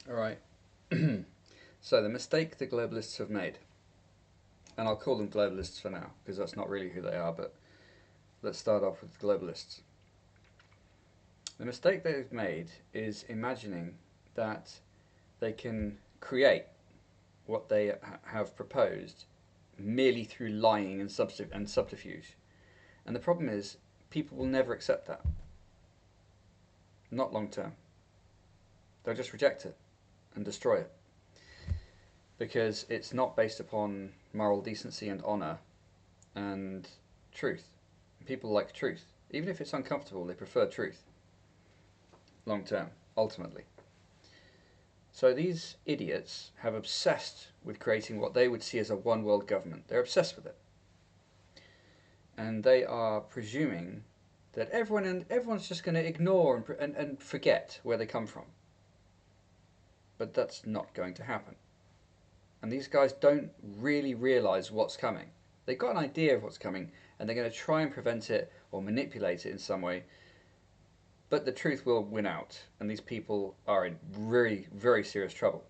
All right. So the mistake the globalists have made, and I'll call them globalists for now because that's not really who they are, but let's start off with globalists. The mistake they've made is imagining that they can create what they have proposed merely through lying and subterfuge. And the problem is, people will never accept that. Not long term. They'll just reject it and destroy it because it's not based upon moral decency and honour and truth. People like truth. Even if it's uncomfortable, they prefer truth long term, ultimately. So these idiots have obsessed with creating what they would see as a one world government. They're obsessed with it. And they are presuming that everyone's just going to ignore and forget where they come from. But that's not going to happen. And these guys don't really realise what's coming. They've got an idea of what's coming, and they're going to try and prevent it or manipulate it in some way. But the truth will win out, and these people are in very, very serious trouble.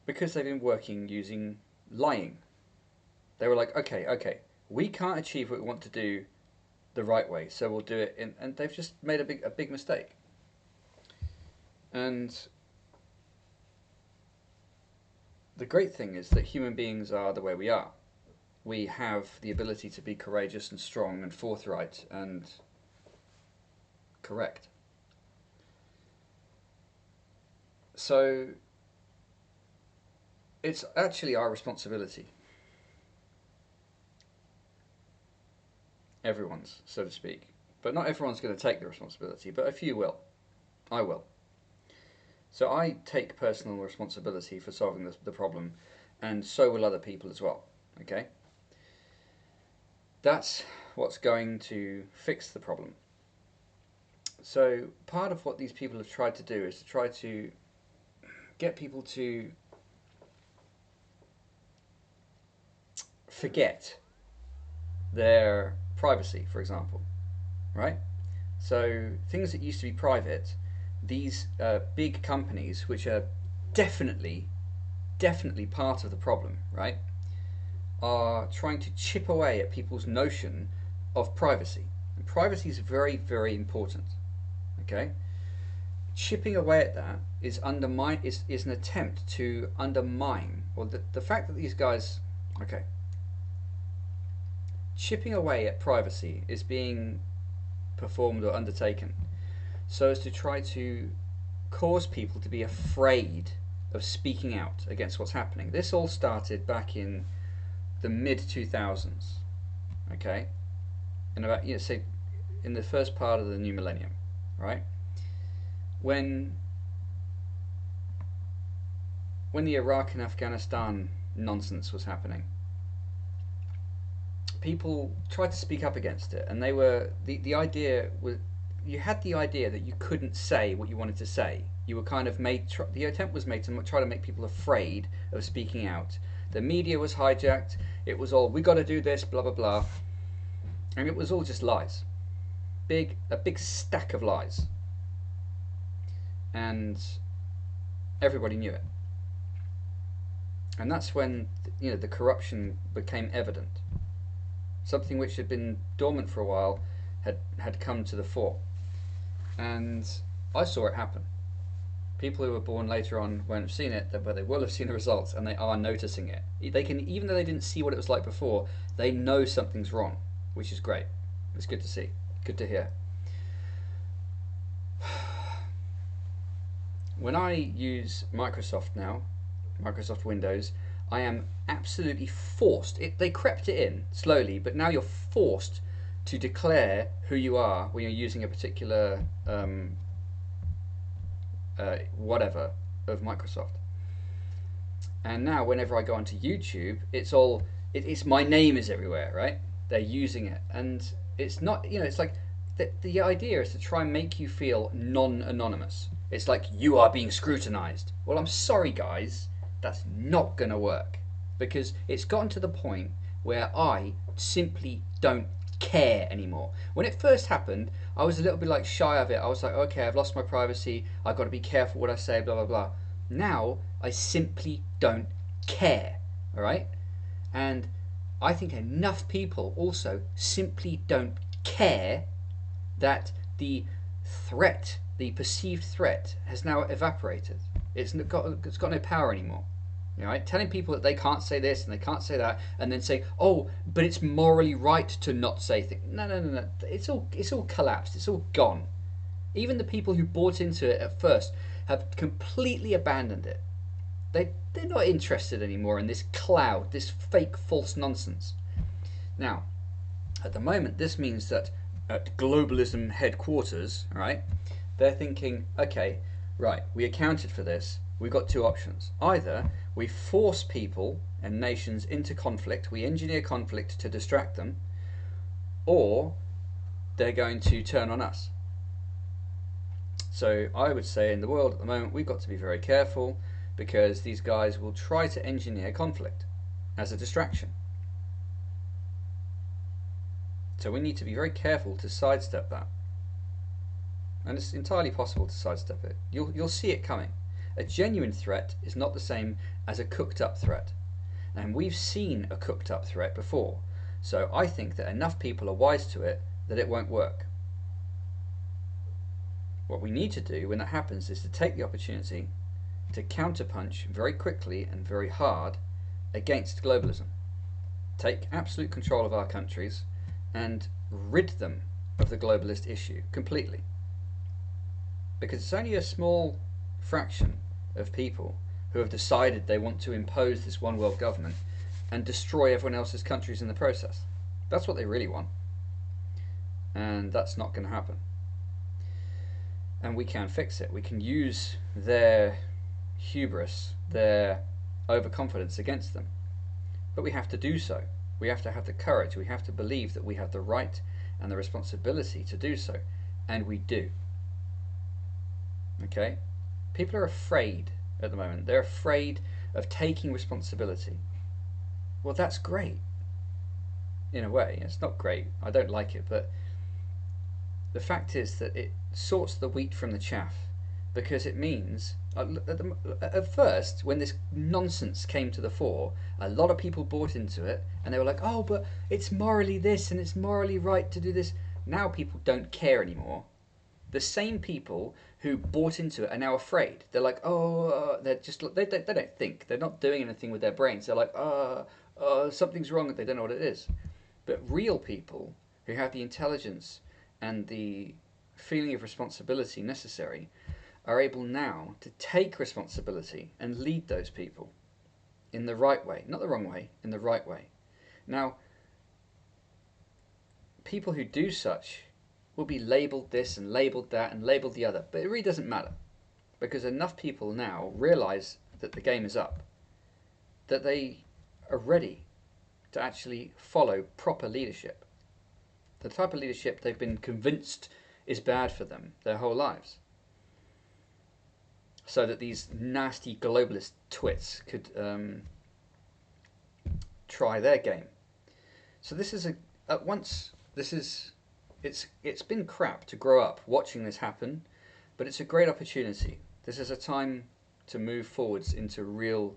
Because they've been working using lying. They were like, okay, we can't achieve what we want to do the right way, so we'll do it and they've just made a big mistake. And the great thing is that human beings are the way we are. We have the ability to be courageous and strong and forthright and correct. So it's actually our responsibility, everyone's, so to speak. But not everyone's going to take the responsibility, but a few will. I will. So I take personal responsibility for solving the problem, and so will other people as well. Okay? That's what's going to fix the problem. So part of what these people have tried to do is to try to get people to forget their privacy, for example, right? So things that used to be private, these big companies, which are definitely part of the problem, right, are trying to chip away at people's notion of privacy. And privacy is very, very important. Okay, chipping away at that is is an attempt to undermine, or the fact that these guys, okay, chipping away at privacy is being performed or undertaken so as to try to cause people to be afraid of speaking out against what's happening. This all started back in the mid 2000s, okay, and about say in the first part of the new millennium, right, when the Iraq and Afghanistan nonsense was happening. People tried to speak up against it, and they were the idea was, you had the idea that you couldn't say what you wanted to say. You were kind of the attempt was made to try to make people afraid of speaking out. The media was hijacked. It was all, we got to do this, blah blah blah, and it was all just lies, a big stack of lies, and everybody knew it. And that's when the corruption became evident. Something which had been dormant for a while had come to the fore. And I saw it happen. People who were born later on won't have seen it, but they will have seen the results, and they are noticing it. They can, even though they didn't see what it was like before, they know something's wrong, which is great. It's good to see, good to hear. When I use Microsoft now, Microsoft Windows, I am absolutely forced. They crept it in slowly, but now you're forced to declare who you are when you're using a particular whatever of Microsoft. And now, whenever I go onto YouTube, it's my name is everywhere, right? They're using it, and it's not. It's like the idea is to try and make you feel non-anonymous. It's like you are being scrutinized. Well, I'm sorry, guys. That's not going to work, because it's gotten to the point where I simply don't care anymore. When it first happened, I was a little bit like shy of it. I was like, okay, I've lost my privacy. I've got to be careful what I say, blah, blah, blah. Now, I simply don't care, all right? And I think enough people also simply don't care that the threat, the perceived threat, has now evaporated. It's got no power anymore. You know, right? Telling people that they can't say this and they can't say that, and then say, "Oh, but it's morally right to not say things." No, no, no, no. It's all collapsed. It's all gone. Even the people who bought into it at first have completely abandoned it. They're not interested anymore in this cloud, this fake false nonsense. Now, at the moment, this means that at globalism headquarters, right, they're thinking, okay, right, we accounted for this. We've got two options. Either we force people and nations into conflict, we engineer conflict to distract them, or they're going to turn on us. So I would say in the world at the moment, we've got to be very careful because these guys will try to engineer conflict as a distraction. So we need to be very careful to sidestep that. And it's entirely possible to sidestep it. You'll see it coming. A genuine threat is not the same as a cooked up threat. And we've seen a cooked up threat before. So I think that enough people are wise to it that it won't work. What we need to do when that happens is to take the opportunity to counterpunch very quickly and very hard against globalism. Take absolute control of our countries and rid them of the globalist issue completely. Because it's only a small fraction of people who have decided they want to impose this one world government and destroy everyone else's countries in the process. That's what they really want. And that's not going to happen. And we can fix it. We can use their hubris, their overconfidence against them. But we have to do so. We have to have the courage. We have to believe that we have the right and the responsibility to do so. And we do. Okay? People are afraid at the moment. They're afraid of taking responsibility. Well, that's great. In a way. It's not great. I don't like it, but the fact is that it sorts the wheat from the chaff, because it means at first, when this nonsense came to the fore, a lot of people bought into it and they were like, oh, but it's morally this and it's morally right to do this. Now people don't care anymore. The same people who bought into it are now afraid. They're like, oh, they're just, they don't think. They're not doing anything with their brains. They're like, something's wrong. They don't know what it is. But real people who have the intelligence and the feeling of responsibility necessary are able now to take responsibility and lead those people in the right way. Not the wrong way, in the right way. Now, people who do such will be labelled this and labelled that and labelled the other, but it really doesn't matter, because enough people now realise that the game is up, that they are ready to actually follow proper leadership, the type of leadership they've been convinced is bad for them their whole lives, so that these nasty globalist twits could try their game. So this is it's been crap to grow up watching this happen, but it's a great opportunity. This is a time to move forwards into real,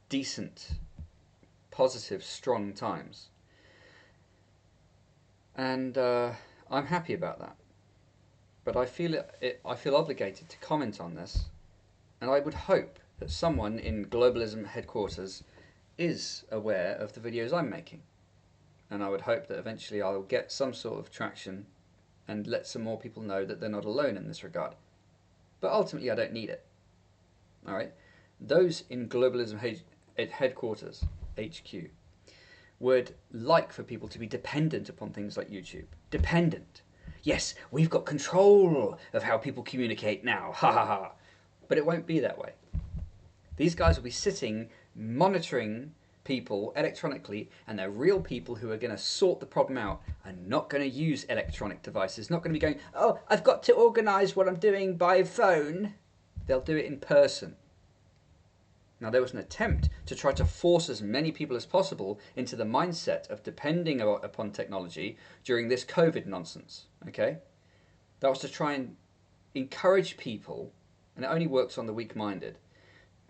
decent, positive, strong times. And I'm happy about that. But I feel I feel obligated to comment on this, and I would hope that someone in globalism headquarters is aware of the videos I'm making. And I would hope that eventually I'll get some sort of traction and let some more people know that they're not alone in this regard. But ultimately, I don't need it. All right? Those in globalism headquarters, HQ, would like for people to be dependent upon things like YouTube. Dependent. Yes, we've got control of how people communicate now. Ha ha ha. But it won't be that way. These guys will be sitting, monitoring people electronically, and they're real people who are going to sort the problem out and not going to use electronic devices. Not going to be going, oh, I've got to organise what I'm doing by phone. They'll do it in person. Now, there was an attempt to try to force as many people as possible into the mindset of depending upon technology during this COVID nonsense. Okay? That was to try and encourage people, and it only works on the weak-minded,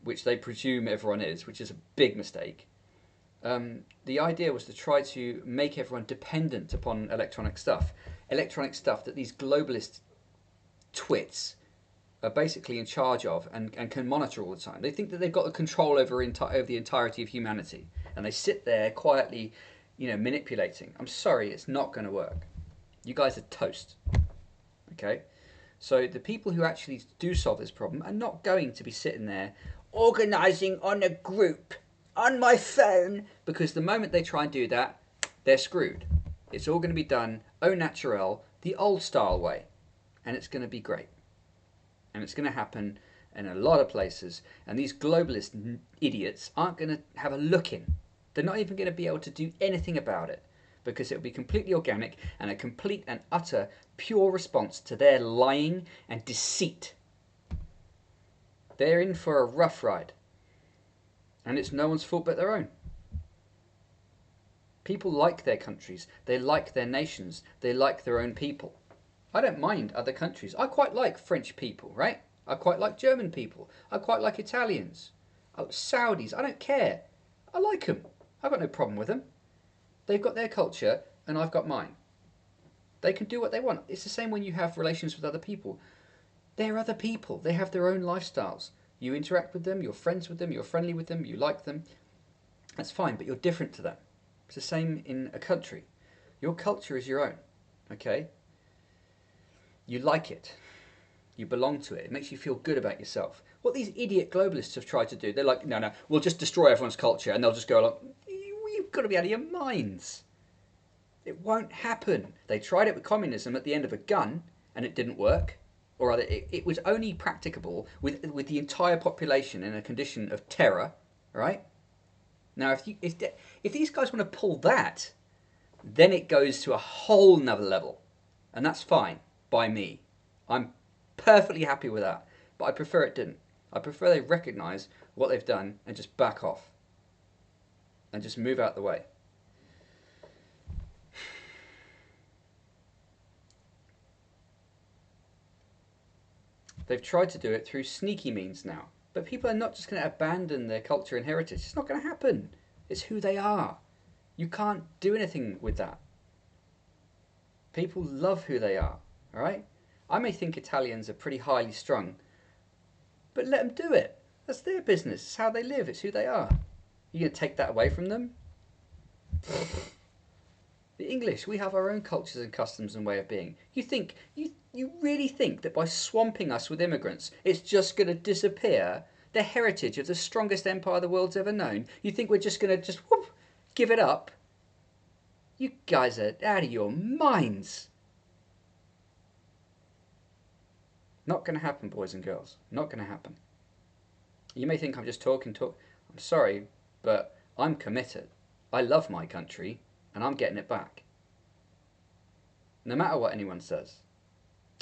which they presume everyone is, which is a big mistake. The idea was to try to make everyone dependent upon electronic stuff that these globalist twits are basically in charge of and can monitor all the time. They think that they've got the control over the entirety of humanity, and they sit there quietly, manipulating. I'm sorry, it's not going to work. You guys are toast. Okay? So the people who actually do solve this problem are not going to be sitting there organising on a group on my phone, because the moment they try and do that, they're screwed. It's all going to be done au naturel, the old style way, and it's going to be great. And it's going to happen in a lot of places, and these globalist idiots aren't going to have a look in. They're not even going to be able to do anything about it, because it'll be completely organic and a complete and utter pure response to their lying and deceit. They're in for a rough ride, and it's no one's fault but their own. People like their countries, they like their nations, they like their own people. I don't mind other countries. I quite like French people, right? I quite like German people. I quite like Italians. Saudis, I don't care. I like them. I've got no problem with them. They've got their culture and I've got mine. They can do what they want. It's the same when you have relations with other people. They're other people. They have their own lifestyles. You interact with them, you're friends with them, you're friendly with them, you like them. That's fine, but you're different to them. It's the same in a country. Your culture is your own, okay? You like it. You belong to it. It makes you feel good about yourself. What these idiot globalists have tried to do, they're like, no, we'll just destroy everyone's culture, and they'll just go along. You've got to be out of your minds. It won't happen. They tried it with communism at the end of a gun, and it didn't work. Or rather, it was only practicable with the entire population in a condition of terror, right? Now, if these guys want to pull that, then it goes to a whole nother level, and that's fine by me. I'm perfectly happy with that, but I prefer it didn't. I prefer they recognise what they've done and just back off and just move out the way. They've tried to do it through sneaky means now, but people are not just going to abandon their culture and heritage. It's not going to happen. It's who they are. You can't do anything with that. People love who they are, all right? I may think Italians are pretty highly strung, but let them do it. That's their business. It's how they live. It's who they are. You going to take that away from them? The English, we have our own cultures and customs and way of being. You really think that by swamping us with immigrants, it's just going to disappear the heritage of the strongest empire the world's ever known? You think we're just going to give it up? You guys are out of your minds. Not going to happen, boys and girls. Not going to happen. You may think I'm just talking. I'm sorry, but I'm committed. I love my country, and I'm getting it back. No matter what anyone says.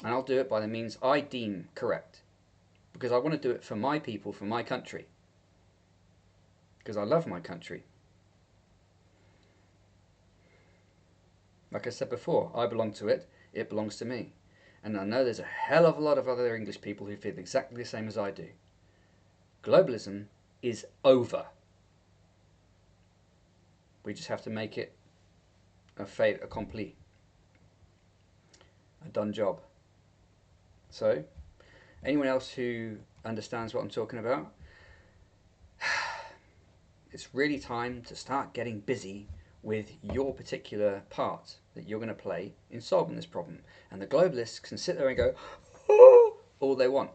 And I'll do it by the means I deem correct. Because I want to do it for my people, for my country. Because I love my country. Like I said before, I belong to it, it belongs to me. And I know there's a hell of a lot of other English people who feel exactly the same as I do. Globalism is over. We just have to make it a fait accompli. A done job. So, anyone else who understands what I'm talking about, it's really time to start getting busy with your particular part that you're going to play in solving this problem. And the globalists can sit there and go, oh, all they want.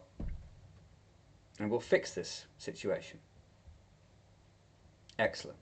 And we'll fix this situation. Excellent.